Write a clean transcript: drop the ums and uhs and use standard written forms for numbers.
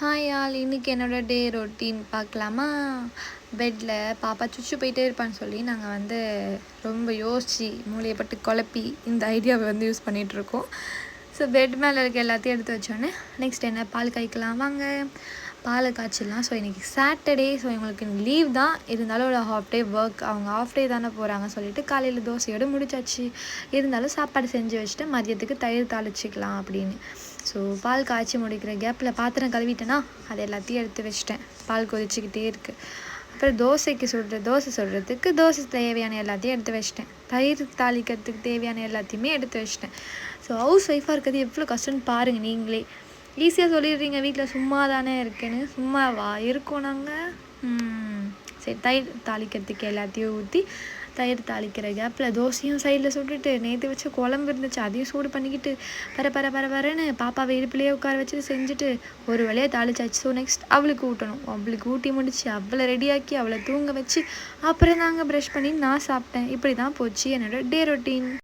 Hi all, இன்றைக்கி என்னோடய day routine பார்க்கலாமா? பெட்டில் பாப்பா சுச்சு போயிட்டே இருப்பான்னு சொல்லி நாங்கள் ரொம்ப யோசித்து மூளையப்பட்டு குழப்பி இந்த ஐடியாவை யூஸ் பண்ணிகிட்ருக்கோம். ஸோ பெட் மேலே இருக்க எல்லாத்தையும் எடுத்து வச்சோன்னே நெக்ஸ்ட் என்ன, பால் காய்க்கலாம் வாங்க, பால் காய்ச்சிடலாம். ஸோ இன்றைக்கி சாட்டர்டே, ஸோ எங்களுக்கு லீவ் தான், இருந்தாலும் ஒரு ஹாஃப் டே ஒர்க், அவங்க ஆஃப் டே தானே போகிறாங்க சொல்லிவிட்டு காலையில் தோசையோடு முடிச்சாச்சு. இருந்தாலும் சாப்பாடு செஞ்சு வச்சுட்டு மதியத்துக்கு தயிர் தாளிச்சிக்கலாம் அப்படின்னு. ஸோ பால் காய்ச்சி முடிக்கிற கேப்பில் பாத்திரம் கழுவிட்டேன்னா அதை எல்லாத்தையும் எடுத்து வச்சிட்டேன். பால் கொதிச்சிக்கிட்டே இருக்குது. அப்புறம் தோசை சுடுறதுக்கு தோசை தேவையான எல்லாத்தையும் எடுத்து வச்சிட்டேன். தயிர் தாளிக்கிறதுக்கு தேவையான எல்லாத்தையுமே எடுத்து வச்சிட்டேன். ஸோ ஹவுஸ் ஒய்ஃபாக இருக்கிறது எவ்வளோ கஷ்டம்னு பாருங்கள் நீங்களே. ஈஸியாக சொல்லிடுறீங்க வீட்டில் சும்மா தானே இருக்கேன்னு. சும்மாவா இருக்கோம் நாங்கள்? சரி, தயிர் தாளிக்கிறதுக்கு எல்லாத்தையும் ஊற்றி தயிர் தாளிக்கிற கேப்பில் தோசையும் சைடில் சுட்டுட்டு நேற்று வச்ச குழம்பு இருந்துச்சு அதையும் சூடு பண்ணிக்கிட்டு பரன்னு பாப்பாவை இடுப்புலேயே உட்கார வச்சுட்டு செஞ்சுட்டு ஒரு வழியாக தாளிச்சாச்சு. ஸோ நெக்ஸ்ட் அவளுக்கு ஊட்டணும். அவளுக்கு ஊட்டி முடிச்சு அவளை ரெடியாக்கி அவளை தூங்க வச்சு அப்புறம் தாங்க ப்ரஷ் பண்ணி நான் சாப்பிட்டேன். இப்படி தான் போச்சு என்னோடய டே ரொட்டீன்.